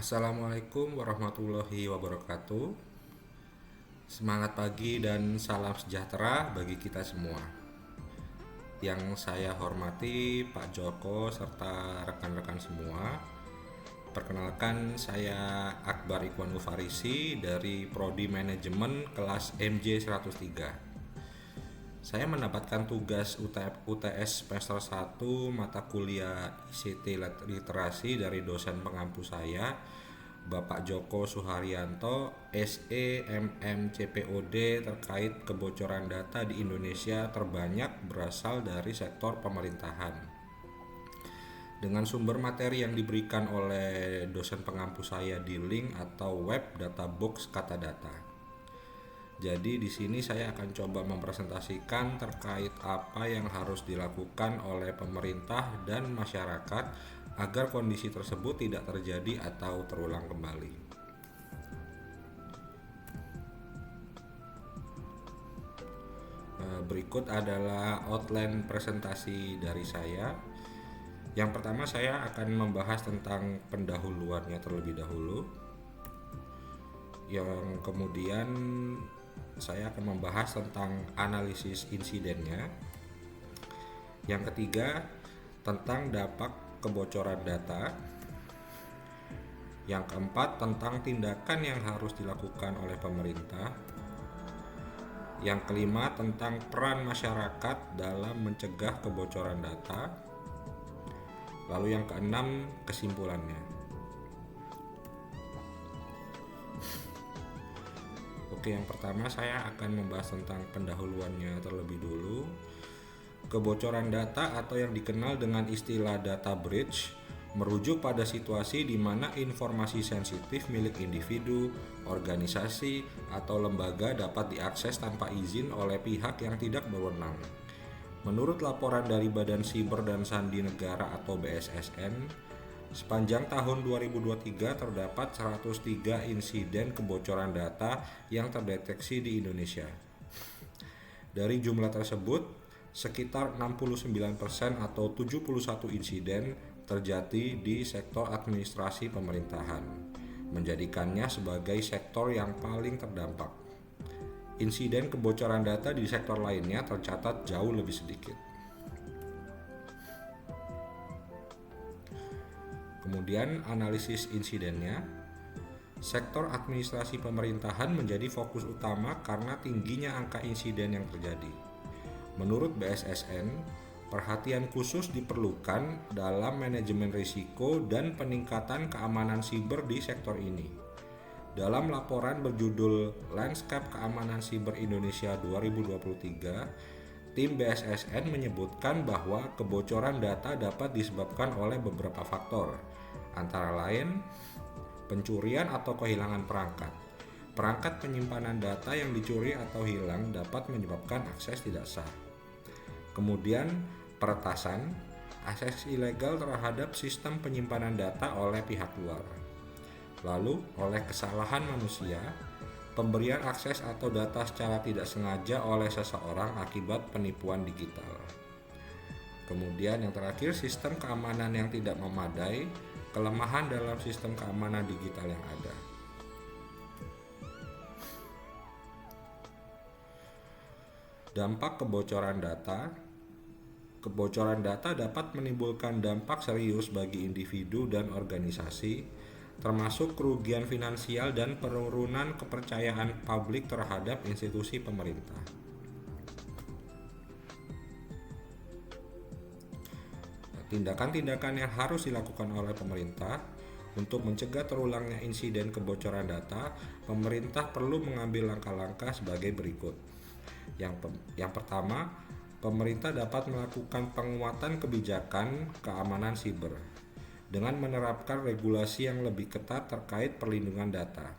Assalamualaikum warahmatullahi wabarakatuh. Semangat pagi dan salam sejahtera bagi kita semua. Yang saya hormati Pak Joko serta rekan-rekan semua. Perkenalkan, saya Akbar Ikhwan Mufarisi dari Prodi Manajemen kelas MJ 103. Saya mendapatkan tugas UTS semester 1 mata kuliah ICT Literasi dari dosen pengampu saya, Bapak Joko Suharyanto, SE MM CPOD, terkait kebocoran data di Indonesia terbanyak berasal dari sektor pemerintahan. Dengan sumber materi yang diberikan oleh dosen pengampu saya di link atau web Databox Kata Data. Jadi di sini saya akan coba mempresentasikan terkait apa yang harus dilakukan oleh pemerintah dan masyarakat agar kondisi tersebut tidak terjadi atau terulang kembali. Berikut adalah outline presentasi dari saya. Yang pertama, saya akan membahas tentang pendahuluannya terlebih dahulu. Yang kemudian saya akan membahas tentang analisis insidennya. Yang ketiga, tentang dampak kebocoran data. Yang keempat, tentang tindakan yang harus dilakukan oleh pemerintah. Yang kelima, tentang peran masyarakat dalam mencegah kebocoran data. Lalu yang keenam, kesimpulannya. Oke, yang pertama saya akan membahas tentang pendahuluannya terlebih dulu. Kebocoran data atau yang dikenal dengan istilah data breach merujuk pada situasi di mana informasi sensitif milik individu, organisasi, atau lembaga dapat diakses tanpa izin oleh pihak yang tidak berwenang. Menurut laporan dari Badan Siber dan Sandi Negara atau BSSN, sepanjang tahun 2023 terdapat 103 insiden kebocoran data yang terdeteksi di Indonesia. Dari jumlah tersebut, sekitar 69% atau 71 insiden terjadi di sektor administrasi pemerintahan, menjadikannya sebagai sektor yang paling terdampak. Insiden kebocoran data di sektor lainnya tercatat jauh lebih sedikit. Kemudian analisis insidennya. Sektor administrasi pemerintahan menjadi fokus utama karena tingginya angka insiden yang terjadi. Menurut BSSN, perhatian khusus diperlukan dalam manajemen risiko dan peningkatan keamanan siber di sektor ini. Dalam laporan berjudul Landscape Keamanan Siber Indonesia 2023, tim BSSN menyebutkan bahwa kebocoran data dapat disebabkan oleh beberapa faktor, antara lain pencurian atau kehilangan perangkat. Perangkat penyimpanan data yang dicuri atau hilang dapat menyebabkan akses tidak sah. Kemudian peretasan, akses ilegal terhadap sistem penyimpanan data oleh pihak luar. Lalu oleh kesalahan manusia, pemberian akses atau data secara tidak sengaja oleh seseorang akibat penipuan digital. Kemudian yang terakhir, sistem keamanan yang tidak memadai, kelemahan dalam sistem keamanan digital yang ada. Dampak kebocoran data. Kebocoran data dapat menimbulkan dampak serius bagi individu dan organisasi, termasuk kerugian finansial dan penurunan kepercayaan publik terhadap institusi pemerintah. Tindakan-tindakan yang harus dilakukan oleh pemerintah untuk mencegah terulangnya insiden kebocoran data, pemerintah perlu mengambil langkah-langkah sebagai berikut. Yang pertama, pemerintah dapat melakukan penguatan kebijakan keamanan siber dengan menerapkan regulasi yang lebih ketat terkait perlindungan data.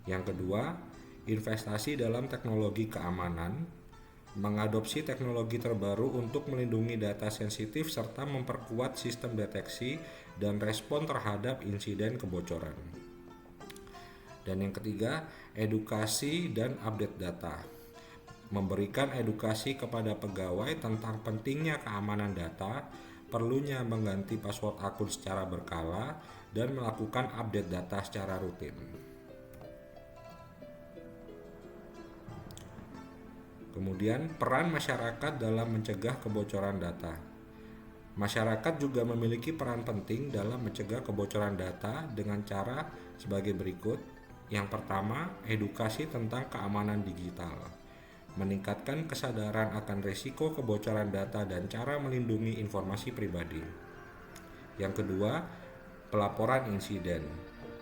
Yang kedua, investasi dalam teknologi keamanan, mengadopsi teknologi terbaru untuk melindungi data sensitif serta memperkuat sistem deteksi dan respon terhadap insiden kebocoran. Dan yang ketiga, edukasi dan update data. Memberikan edukasi kepada pegawai tentang pentingnya keamanan data, perlunya mengganti password akun secara berkala, dan melakukan update data secara rutin. Kemudian, peran masyarakat dalam mencegah kebocoran data. Masyarakat juga memiliki peran penting dalam mencegah kebocoran data dengan cara sebagai berikut. Yang pertama, edukasi tentang keamanan digital. Meningkatkan kesadaran akan risiko kebocoran data dan cara melindungi informasi pribadi. Yang kedua, pelaporan insiden.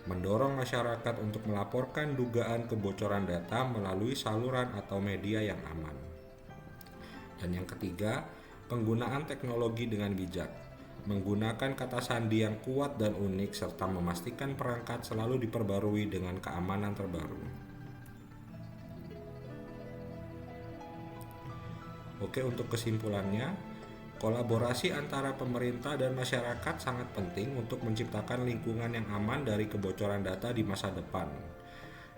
Mendorong masyarakat untuk melaporkan dugaan kebocoran data melalui saluran atau media yang aman. Dan yang ketiga, penggunaan teknologi dengan bijak. Menggunakan kata sandi yang kuat dan unik serta memastikan perangkat selalu diperbarui dengan keamanan terbaru. Oke, untuk kesimpulannya, kolaborasi antara pemerintah dan masyarakat sangat penting untuk menciptakan lingkungan yang aman dari kebocoran data di masa depan.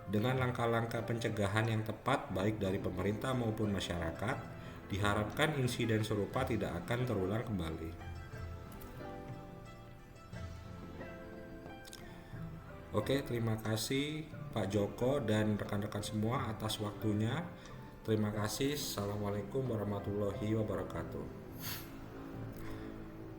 Dengan langkah-langkah pencegahan yang tepat baik dari pemerintah maupun masyarakat, diharapkan insiden serupa tidak akan terulang kembali. Oke, terima kasih Pak Joko dan rekan-rekan semua atas waktunya. Terima kasih. Assalamualaikum warahmatullahi wabarakatuh.